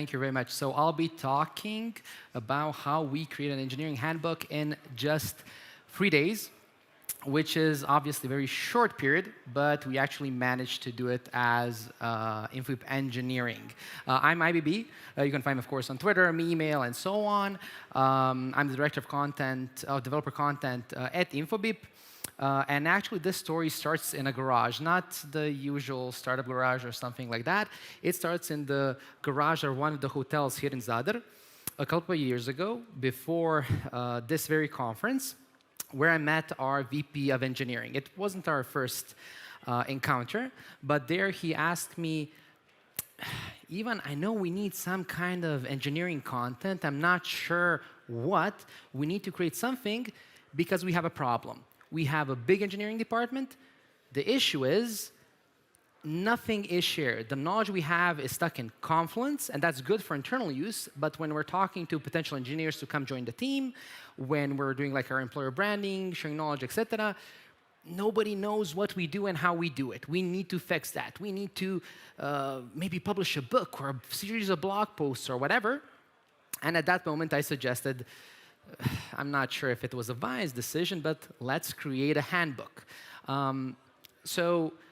Thank you very much. So I'll be talking about how we create an engineering handbook in just 3 days, which is obviously a very short period, but we actually managed to do it as Infobip Engineering. I'm IBB. You can find me, of course, on Twitter, me, email, and so on. I'm the director of content, developer content at Infobip. And actually, this story starts in a garage, not the usual startup garage or something like that. It starts in the garage of one of the hotels here in Zadar a couple of years ago, before this very conference, where I met our VP of engineering. It wasn't our first encounter, but there he asked me, Ivan, I know we need some kind of engineering content. I'm not sure what. We need to create something because we have a problem. We have a big engineering department. The issue is nothing is shared. The knowledge we have is stuck in Confluence, and that's good for internal use. But when we're talking to potential engineers to come join the team, when we're doing like our employer branding, sharing knowledge, etc., nobody knows what we do and how we do it. We need to fix that. We need to maybe publish a book or a series of blog posts or whatever. And at that moment, I suggested, I'm not sure if it was a wise decision, but let's create a handbook. So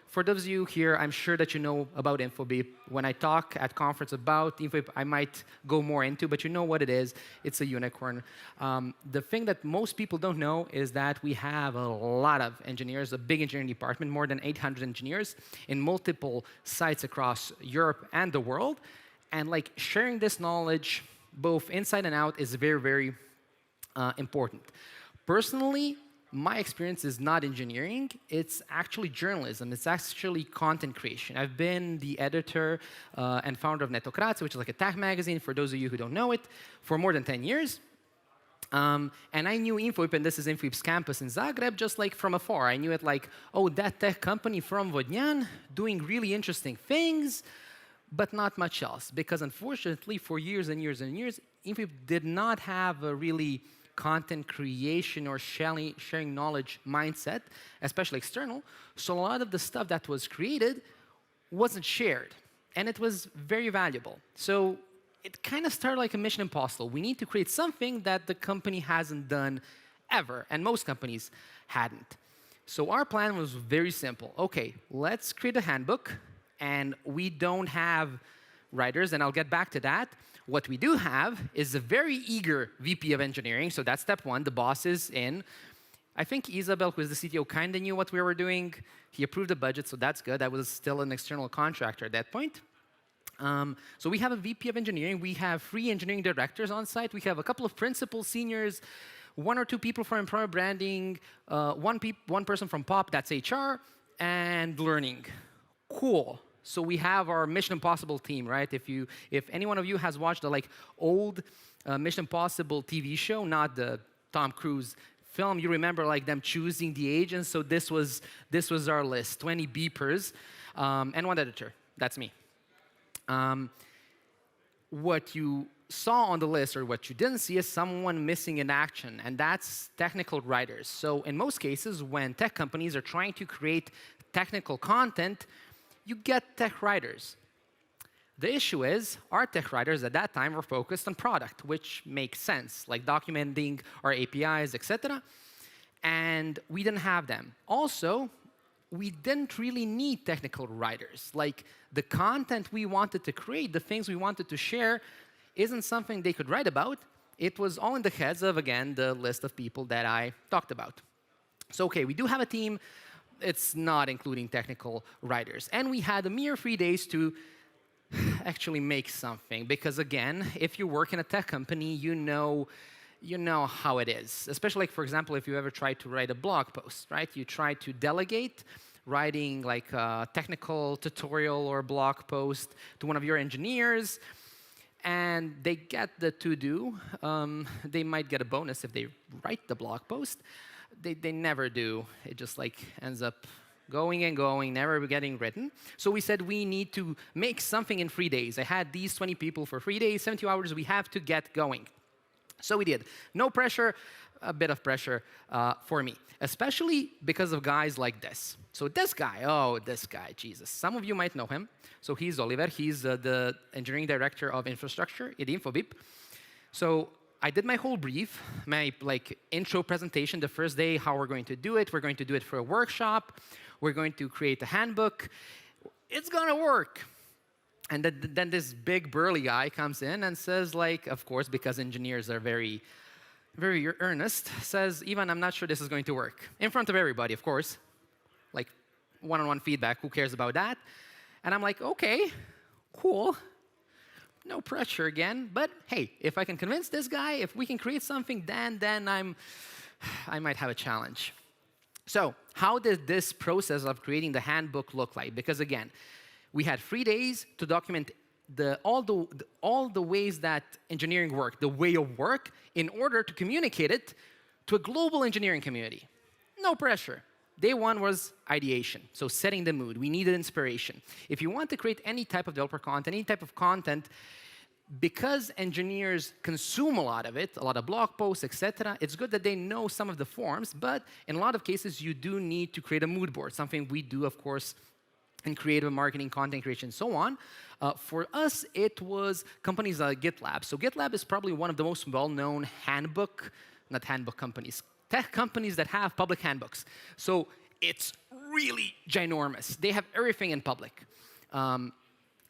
for those of you here, I'm sure that you know about Infobip. When I talk at conference about Infobip, I might go more into, but you know what it is. It's a unicorn. The thing that most people don't know is that we have a lot of engineers, a big engineering department, more than 800 engineers in multiple sites across Europe and the world. And like sharing this knowledge, both inside and out, is very, very important. Personally, my experience is not engineering. It's actually journalism. It's actually content creation. I've been the editor and founder of Netokracija, which is like a tech magazine, for those of you who don't know it, for more than 10 years. And I knew Infobip, and this is Infobip's campus in Zagreb, just like from afar. I knew it like, oh, that tech company from Vodnjan, doing really interesting things, but not much else. Because unfortunately, for years and years and years, Infobip did not have a really content creation or sharing knowledge mindset, especially external. So a lot of the stuff that was created wasn't shared, and it was very valuable. So it kind of started like a mission impossible. We need to create something that the company hasn't done ever, and most companies hadn't. So our plan was very simple. OK, let's create a handbook, and we don't have writers, and I'll get back to that. What we do have is a very eager VP of engineering, so that's step one. The boss is in. I think Isabel, who is the CTO, kind of knew what we were doing. He approved the budget, so that's good. I was still an external contractor at that point. So we have a VP of engineering. We have 3 engineering directors on site. We have a couple of principals, seniors, 1 or 2 people from employer branding, one person from POP, that's HR, and learning. Cool. So we have our Mission Impossible team, right? If any one of you has watched the like old Mission Impossible TV show, not the Tom Cruise film, you remember like them choosing the agents. So this was our list: 20 beepers and 1 editor. That's me. What you saw on the list, or what you didn't see, is someone missing in action, and that's technical writers. So in most cases, when tech companies are trying to create technical content, you get tech writers. The issue is, our tech writers at that time were focused on product, which makes sense, like documenting our APIs, etc. And we didn't have them. Also, we didn't really need technical writers. Like, the content we wanted to create, the things we wanted to share, isn't something they could write about. It was all in the heads of, again, the list of people that I talked about. So, OK, we do have a team. It's not including technical writers. And we had a mere 3 days to actually make something. Because again, if you work in a tech company, you know how it is. Especially, like, for example, if you ever try to write a blog post, right? You try to delegate writing like a technical tutorial or blog post to one of your engineers, and they get the to-do. They might get a bonus if they write the blog post. They never do. It just like ends up going and going, never getting written. So we said we need to make something in 3 days. I had these 20 people for 3 days, 72 hours. We have to get going. So we did. No pressure. a bit of pressure for me, especially because of guys like this. So this guy, oh, this guy, Jesus. Some of you might know him. So he's Oliver. He's the engineering director of infrastructure at Infobip. So I did my whole brief, my intro presentation the first day, how we're going to do it. We're going to do it for a workshop. We're going to create a handbook. It's going to work. And then this big burly guy comes in and says, of course, because engineers are very, very earnest, says, Ivan, I'm not sure this is going to work. In front of everybody, of course. One-on-one feedback, who cares about that? And I'm like, OK, cool. No pressure again. But hey, if I can convince this guy, if we can create something, then I might have a challenge. So how did this process of creating the handbook look like? Because again, we had 3 days to document all the ways that engineering work, the way of work, in order to communicate it to a global engineering community. No pressure. Day one was ideation, so setting the mood. We needed inspiration. If you want to create any type of developer content, any type of content, because engineers consume a lot of it, a lot of blog posts, etc., it's good that they know some of the forms, but in a lot of cases, you do need to create a mood board, something we do, of course, in creative marketing, content creation, and so on. For us, it was companies like GitLab. So GitLab is probably one of the most well-known not handbook companies, tech companies that have public handbooks. So it's really ginormous. They have everything in public. And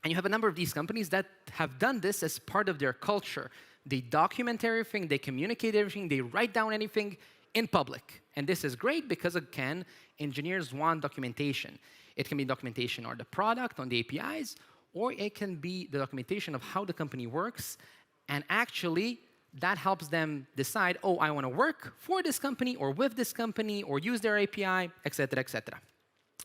you have a number of these companies that have done this as part of their culture. They document everything, they communicate everything, they write down anything in public. And this is great because, again, engineers want documentation. It can be documentation on the product, on the APIs, or it can be the documentation of how the company works. And actually, that helps them decide, oh, I want to work for this company or with this company or use their API, et cetera, et cetera.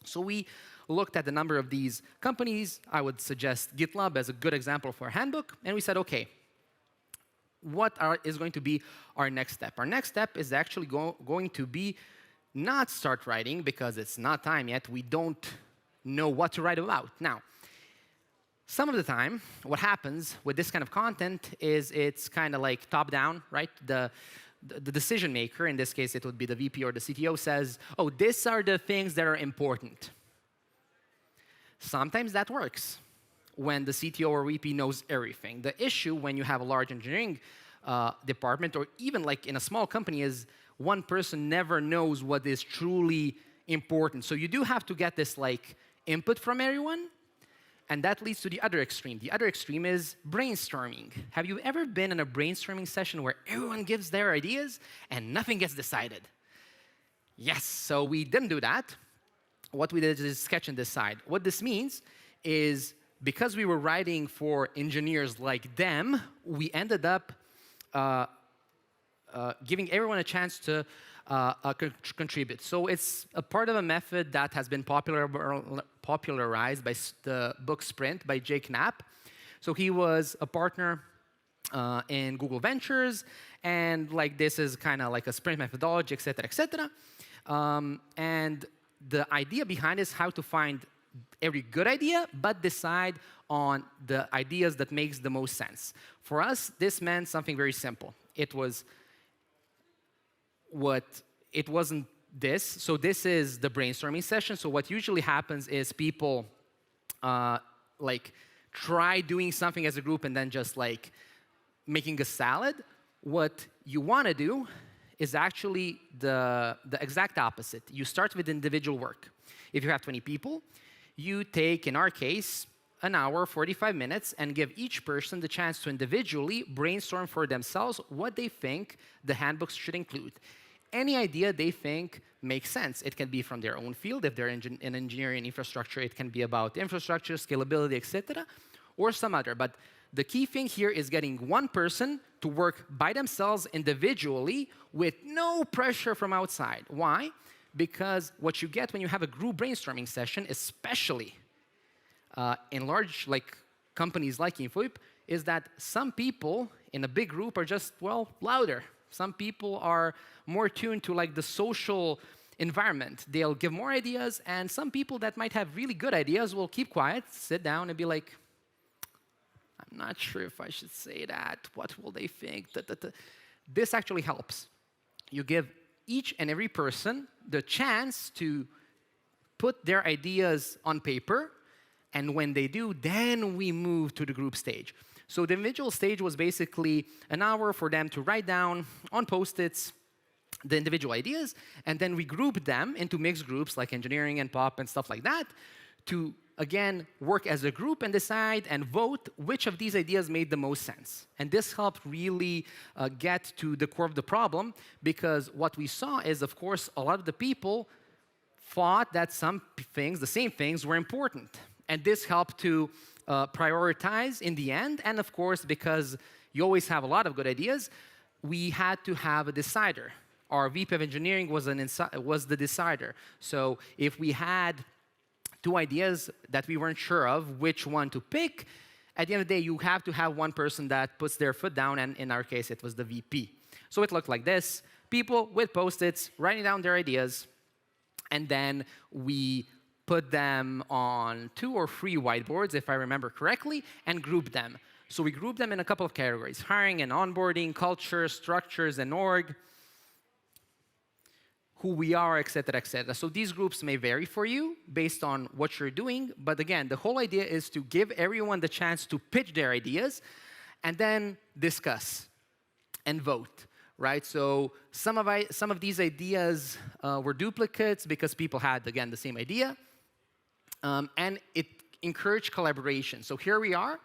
So we looked at the number of these companies. I would suggest GitLab as a good example for a handbook. And we said, OK, what is going to be our next step? Our next step is actually going to be not start writing, because it's not time yet. We don't know what to write about. Now, some of the time, what happens with this kind of content is it's kind of like top-down, right? The decision maker, in this case, it would be the VP or the CTO, says, oh, these are the things that are important. Sometimes that works when the CTO or VP knows everything. The issue when you have a large engineering department, or even in a small company, is one person never knows what is truly important. So you do have to get this input from everyone, and that leads to the other extreme. The other extreme is brainstorming. Have you ever been in a brainstorming session where everyone gives their ideas and nothing gets decided? Yes, so we didn't do that. What we did is sketch and decide. What this means is, because we were writing for engineers like them, we ended up giving everyone a chance to contribute. So it's a part of a method that has been popularized by the book Sprint by Jake Knapp. So he was a partner in Google Ventures, and this is kind of like a sprint methodology, et cetera, et cetera. And the idea behind it is how to find every good idea, but decide on the ideas that makes the most sense. For us, this meant something very simple. It wasn't this. So this is the brainstorming session. So what usually happens is people try doing something as a group and then just making a salad. What you want to do is actually the exact opposite. You start with individual work. If you have 20 people, you take, in our case, an hour, 45 minutes, and give each person the chance to individually brainstorm for themselves what they think the handbooks should include. Any idea they think makes sense. It can be from their own field. If they're in engineering infrastructure, it can be about infrastructure, scalability, et cetera, or some other. But the key thing here is getting one person to work by themselves individually with no pressure from outside. Why? Because what you get when you have a group brainstorming session, especially in large companies like Infobip, is that some people in a big group are just, louder. Some people are more tuned to the social environment. They'll give more ideas, and some people that might have really good ideas will keep quiet, sit down, and be like, I'm not sure if I should say that. What will they think? This actually helps. you give each and every person the chance to put their ideas on paper, and when they do, then we move to the group stage. So the individual stage was basically an hour for them to write down on Post-its the individual ideas, and then we group them into mixed groups like engineering and pop and stuff like that to, again, work as a group and decide and vote which of these ideas made the most sense. And this helped really get to the core of the problem, because what we saw is, of course, a lot of the people thought that some things, the same things, were important. And this helped to prioritize in the end. And of course, because you always have a lot of good ideas, we had to have a decider. Our VP of engineering was the decider. So if we had two ideas that we weren't sure of which one to pick, at the end of the day, you have to have one person that puts their foot down, and in our case, it was the VP. So it looked like this. People with Post-its writing down their ideas, and then we put them on 2 or 3 whiteboards, if I remember correctly, and grouped them. So we grouped them in a couple of categories: hiring and onboarding, culture, structures, and org, who we are, et cetera, et cetera. So these groups may vary for you based on what you're doing. But again, the whole idea is to give everyone the chance to pitch their ideas and then discuss and vote, right? So some of these ideas were duplicates because people had, again, the same idea. And it encouraged collaboration. So here we are,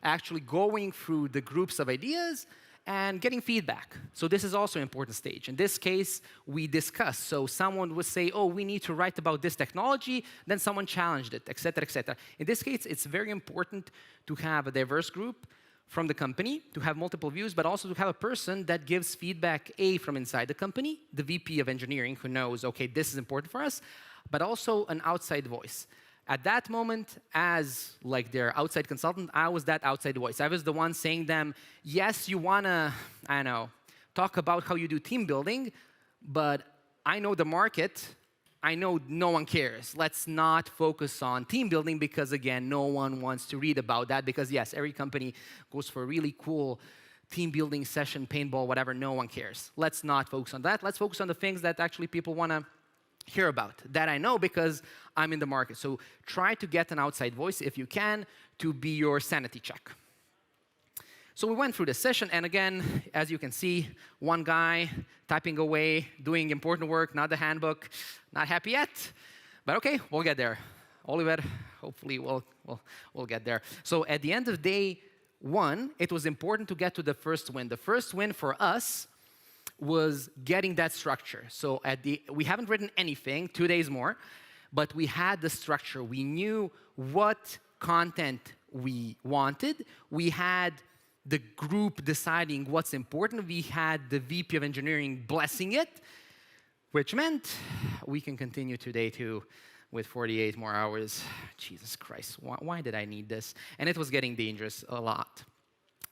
actually going through the groups of ideas and getting feedback. So this is also an important stage. In this case, we discuss. So someone would say, oh, we need to write about this technology. Then someone challenged it, et cetera, et cetera. In this case, it's very important to have a diverse group from the company, to have multiple views, but also to have a person that gives feedback, A, from inside the company, the VP of engineering who knows, OK, this is important for us, but also an outside voice. At that moment, as like their outside consultant, I was that outside voice. I was the one saying them, yes, you want to, I don't know, talk about how you do team building, but I know the market. I know no one cares. Let's not focus on team building because, again, no one wants to read about that because, yes, every company goes for a really cool team building session, paintball, whatever. No one cares. Let's not focus on that. Let's focus on the things that actually people want to hear about, that I know because I'm in the market. So try to get an outside voice, if you can, to be your sanity check. So we went through the session, and again, as you can see, one guy typing away, doing important work, not the handbook, not happy yet, but okay, we'll get there. Oliver, hopefully we'll get there. So at the end of day 1, it was important to get to the first win. The first win for us was getting that structure. So we haven't written anything, 2 days more, but we had the structure. We knew what content we wanted. We had the group deciding what's important. We had the VP of engineering blessing it, which meant we can continue today too with 48 more hours. Jesus Christ, why did I need this? And it was getting dangerous a lot.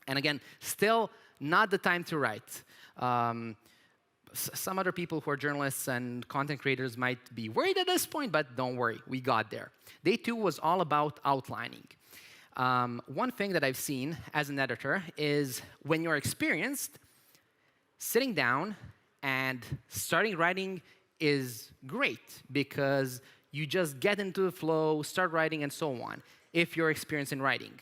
And again, still not the time to write. Some other people who are journalists and content creators might be worried at this point, but don't worry, we got there. Day 2 was all about outlining. One thing that I've seen as an editor is when you're experienced, sitting down and starting writing is great because you just get into the flow, start writing, and so on, if you're experienced in writing.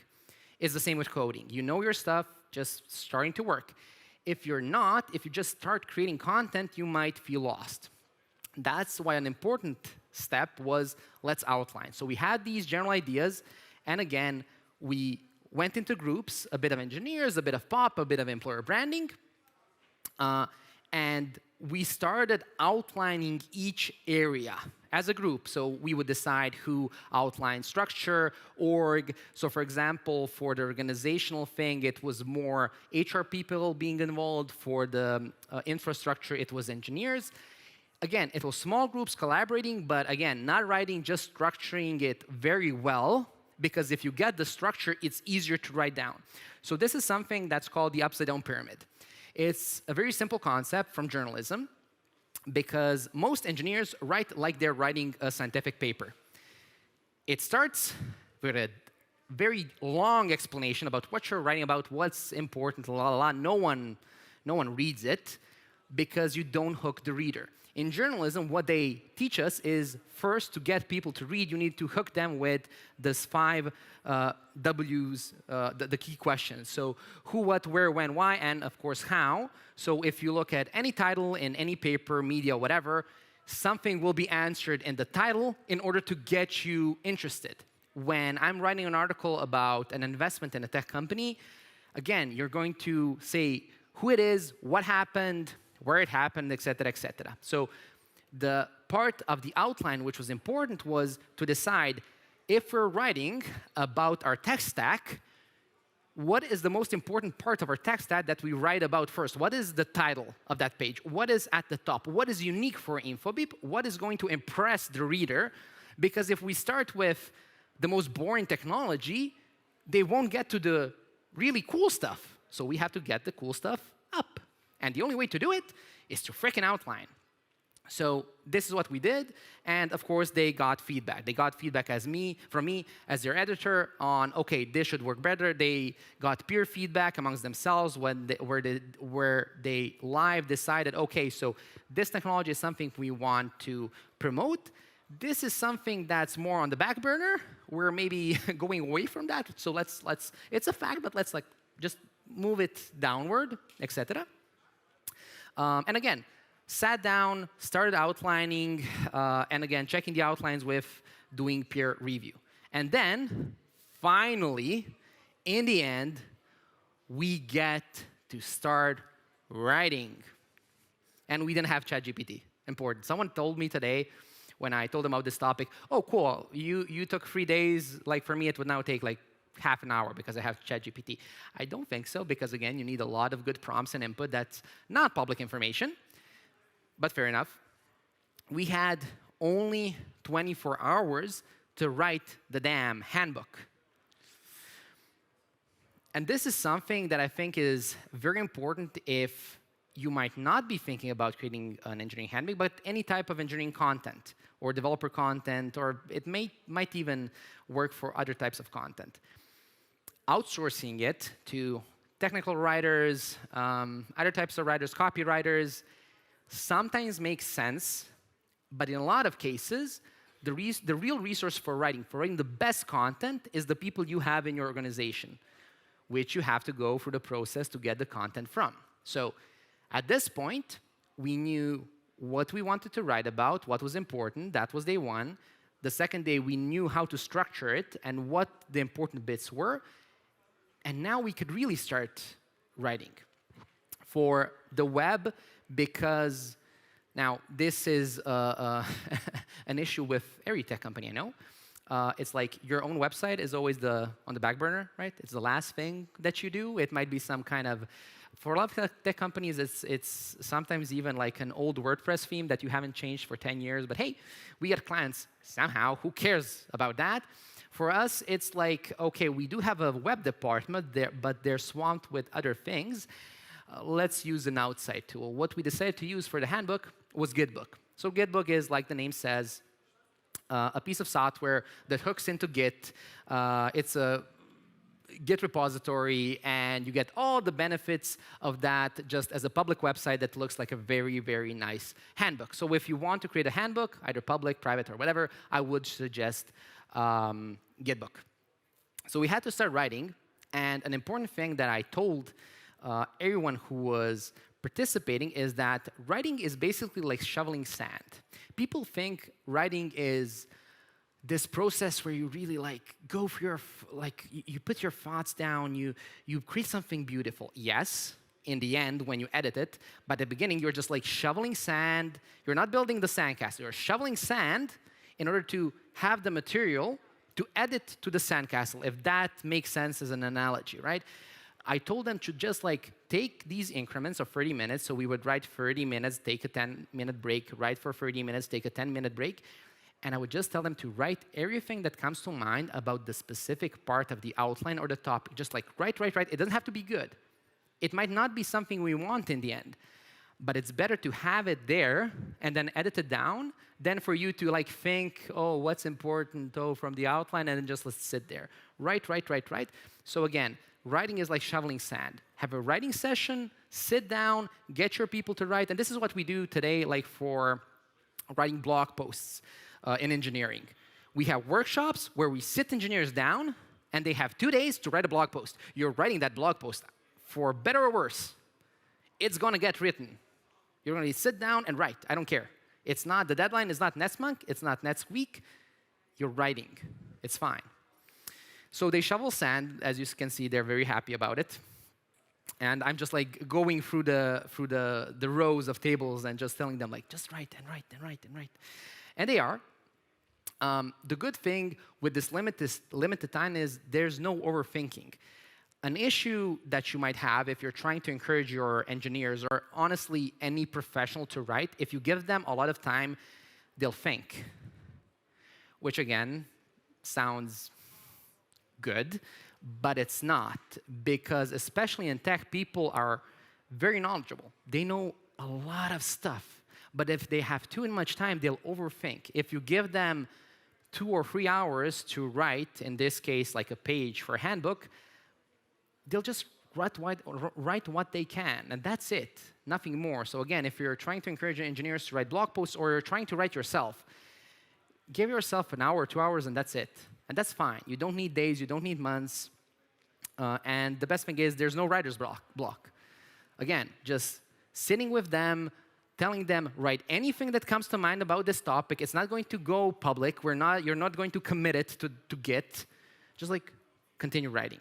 It's the same with coding. You know your stuff, just starting to work. If you're not, if you just start creating content, you might feel lost. That's why an important step was let's outline. So we had these general ideas, and again, we went into groups, a bit of engineers, a bit of pop, a bit of employer branding, and we started outlining each area as a group. So we would decide who outlined structure, org. So for example, for the organizational thing, it was more HR people being involved. For the infrastructure, it was engineers. Again, it was small groups collaborating, but again, not writing, just structuring it very well, because if you get the structure, it's easier to write down. So this is something that's called the upside-down pyramid. It's a very simple concept from journalism, because most engineers write like they're writing a scientific paper. It starts with a very long explanation about what you're writing about, what's important, la la la. No one reads it. because you don't hook the reader. In journalism, what they teach us is first to get people to read, you need to hook them with these 5 W's, the key questions. So who, what, where, when, why, and of course how. So if you look at any title in any paper, media, whatever, something will be answered in the title in order to get you interested. When I'm writing an article about an investment in a tech company, again, you're going to say who it is, what happened, where it happened, et cetera, et cetera. So the part of the outline which was important was to decide if we're writing about our tech stack, what is the most important part of our tech stack that we write about first? What is the title of that page? What is at the top? What is unique for Infobip? What is going to impress the reader? Because if we start with the most boring technology, they won't get to the really cool stuff. So we have to get the cool stuff up. And the only way to do it is to frickin' outline. So this is what we did, and of course they got feedback. They got feedback from me as their editor on, okay, this should work better. They got peer feedback amongst themselves where they live decided, okay, so this technology is something we want to promote. This is something that's more on the back burner. We're maybe going away from that. So let's it's a fact, but let's just move it downward, etc. And again, sat down, started outlining, and again, checking the outlines with doing peer review. And then, finally, in the end, we get to start writing. And we didn't have ChatGPT. Important. Someone told me today, when I told them about this topic, oh, cool, you took 3 days. Like, for me, it would now take like half an hour because I have ChatGPT. I don't think so, because again, you need a lot of good prompts and input that's not public information, but fair enough. We had only 24 hours to write the damn handbook. And this is something that I think is very important if you might not be thinking about creating an engineering handbook, but any type of engineering content or developer content, or it might even work for other types of content. Outsourcing it to technical writers, other types of writers, copywriters, sometimes makes sense, but in a lot of cases, the real resource for writing the best content is the people you have in your organization, which you have to go through the process to get the content from. So at this point, we knew what we wanted to write about, what was important. That was day one. The second day, we knew how to structure it and what the important bits were. And now we could really start writing. For the web, because now this is an issue with every tech company I know. It's like your own website is always on the back burner, right? It's the last thing that you do. It might be some kind of, for a lot of tech companies, it's sometimes even like an old WordPress theme that you haven't changed for 10 years. But hey, we get clients somehow. Who cares about that? For us, it's like, OK, we do have a web department, but they're swamped with other things. Let's use an outside tool. What we decided to use for the handbook was Gitbook. So Gitbook is, like the name says, a piece of software that hooks into Git. It's a Git repository, and you get all the benefits of that just as a public website that looks like a very, very nice handbook. So if you want to create a handbook, either public, private, or whatever, I would suggest Gitbook. So we had to start writing, and an important thing that I told everyone who was participating is that writing is basically like shoveling sand. People think writing is this process where you really go for your, you put your thoughts down, you create something beautiful. Yes, in the end, when you edit it, but at the beginning, you're just like shoveling sand. You're not building the sandcastle. You're shoveling sand in order to have the material to edit to the sandcastle, if that makes sense as an analogy, right? I told them to just take these increments of 30 minutes. So we would write 30 minutes, take a 10-minute break, write for 30 minutes, take a 10-minute break. And I would just tell them to write everything that comes to mind about the specific part of the outline or the topic. Just write. It doesn't have to be good. It might not be something we want in the end. But it's better to have it there and then edit it down than for you to think, oh, what's important, from the outline, and then just let's sit there. Write. So again, writing is like shoveling sand. Have a writing session, sit down, get your people to write. And this is what we do today, like for writing blog posts in engineering. We have workshops where we sit engineers down, and they have 2 days to write a blog post. You're writing that blog post. For better or worse, it's going to get written. You're going to sit down and write. I don't care. It's not, the deadline is not next month. It's not next week. You're writing. It's fine. So they shovel sand. As you can see, they're very happy about it. And I'm just like going through the rows of tables and just telling them like, just write and write and write and write. And they are. The good thing with this limited time is there's no overthinking. An issue that you might have if you're trying to encourage your engineers, or honestly any professional to write, if you give them a lot of time, they'll think. Which again, sounds good, but it's not. Because especially in tech, people are very knowledgeable. They know a lot of stuff. But if they have too much time, they'll overthink. If you give them 2 or 3 hours to write, in this case, like a page for a handbook, they'll just write what they can, and that's it, nothing more. So again, if you're trying to encourage engineers to write blog posts, or you're trying to write yourself, give yourself an hour, 2 hours, and that's it. And that's fine. You don't need days, you don't need months. And the best thing is there's no writer's block. Again, just sitting with them, telling them, write anything that comes to mind about this topic. It's not going to go public. You're not going to commit it to Git. Just like continue writing.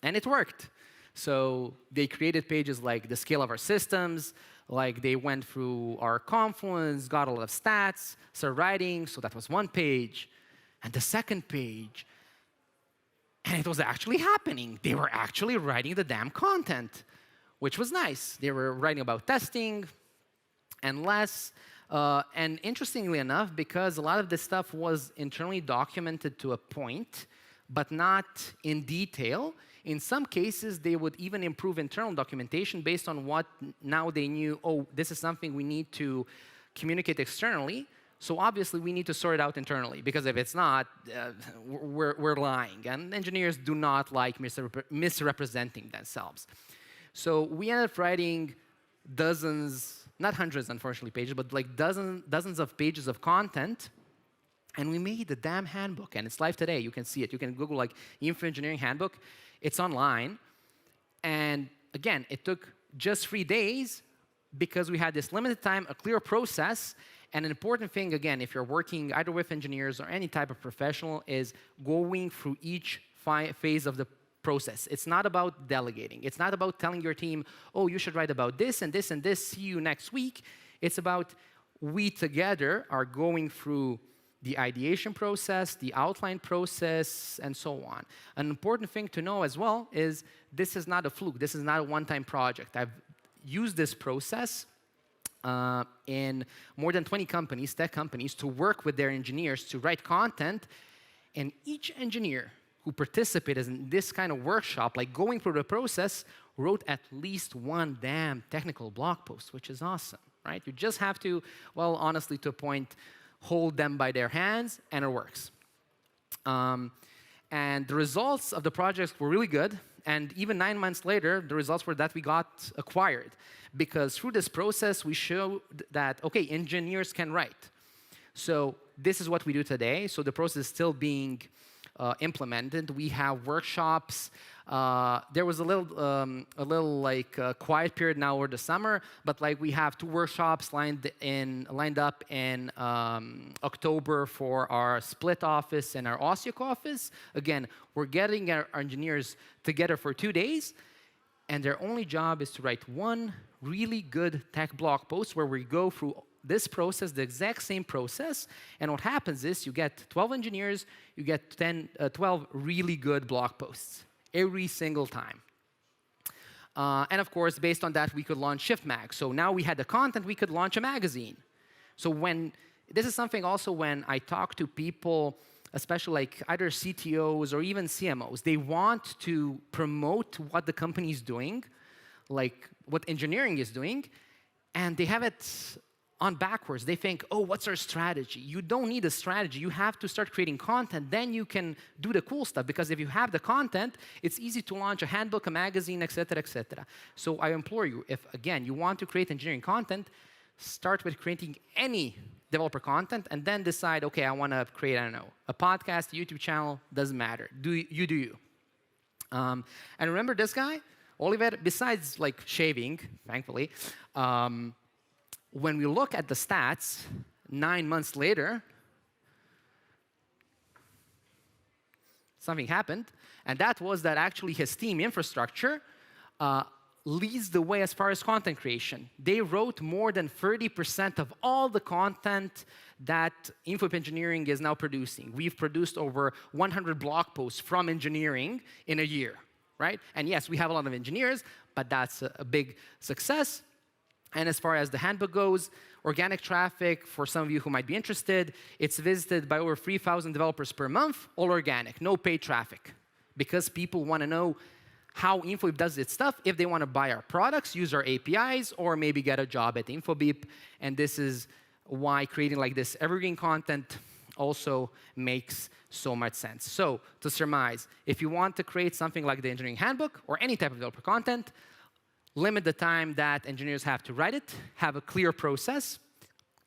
And it worked. So they created pages like the scale of our systems, like they went through our Confluence, got a lot of stats, started writing. So that was one page. And the second page, and it was actually happening. They were actually writing the damn content, which was nice. They were writing about testing and less. And interestingly enough, because a lot of this stuff was internally documented to a point, but not in detail, in some cases, they would even improve internal documentation based on what now they knew, oh, this is something we need to communicate externally. So obviously, we need to sort it out internally, because if it's not, we're lying. And engineers do not like misrepresenting themselves. So we ended up writing dozens, not hundreds, unfortunately, pages, but like dozens of pages of content. And we made the damn handbook, and it's live today. You can see it. You can Google like Info Engineering Handbook. It's online. And again, it took just 3 days because we had this limited time, a clear process. And an important thing, again, if you're working either with engineers or any type of professional, is going through each phase of the process. It's not about delegating. It's not about telling your team, oh, you should write about this and this and this. See you next week. It's about we together are going through the ideation process, the outline process, and so on. An important thing to know as well is this is not a fluke. This is not a one-time project. I've used this process in more than 20 companies, tech companies, to work with their engineers to write content. And each engineer who participated in this kind of workshop, like going through the process, wrote at least one damn technical blog post, which is awesome, right? You just have to, well, honestly, to a point, hold them by their hands, and it works. And the results of the projects were really good. And even 9 months later, the results were that we got acquired. Because through this process, we showed that, OK, engineers can write. So this is what we do today. So the process is still being implemented. We have workshops. There was a little like quiet period now over the summer, but like we have 2 workshops lined up in October for our split office and our Osijek office. Again, we're getting our engineers together for 2 days, and their only job is to write one really good tech blog post where we go through this process, the exact same process, and what happens is you get 12 engineers, you get 12 really good blog posts every single time. And of course, based on that, we could launch Shift Mag. So now we had the content, we could launch a magazine. So this is something also when I talk to people, especially like either CTOs or even CMOs, they want to promote what the company is doing, like what engineering is doing, and they have it on backwards. They think, oh, what's our strategy? You don't need a strategy. You have to start creating content. Then you can do the cool stuff. Because if you have the content, it's easy to launch a handbook, a magazine, et cetera, et cetera. So I implore you, if, again, you want to create engineering content, start with creating any developer content, and then decide, OK, I want to create, I don't know, a podcast, a YouTube channel, doesn't matter. Do you. And remember this guy, Oliver, besides like shaving, thankfully, when we look at the stats 9 months later, something happened. And that was that actually his team infrastructure leads the way as far as content creation. They wrote more than 30% of all the content that Infobip Engineering is now producing. We've produced over 100 blog posts from engineering in a year, right? And yes, we have a lot of engineers, but that's a big success. And as far as the handbook goes, organic traffic, for some of you who might be interested, it's visited by over 3,000 developers per month, all organic, no paid traffic. Because people want to know how Infobip does its stuff, if they want to buy our products, use our APIs, or maybe get a job at Infobip. And this is why creating like this evergreen content also makes so much sense. So to surmise, if you want to create something like the engineering handbook or any type of developer content, limit the time that engineers have to write it, have a clear process,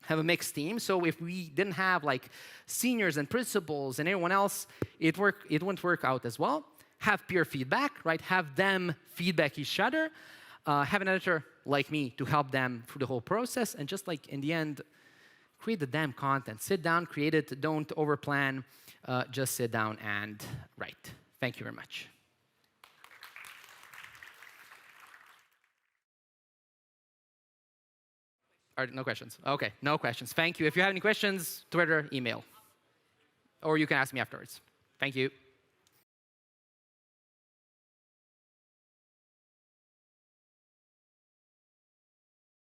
have a mixed team. So if we didn't have like seniors and principals and everyone else, it wouldn't work out as well. Have peer feedback, right? Have them feedback each other. Have an editor like me to help them through the whole process. And just like in the end, create the damn content. Sit down, create it. Don't overplan. Just sit down and write. Thank you very much. All right, no questions. OK, no questions. Thank you. If you have any questions, Twitter, email. Or you can ask me afterwards. Thank you.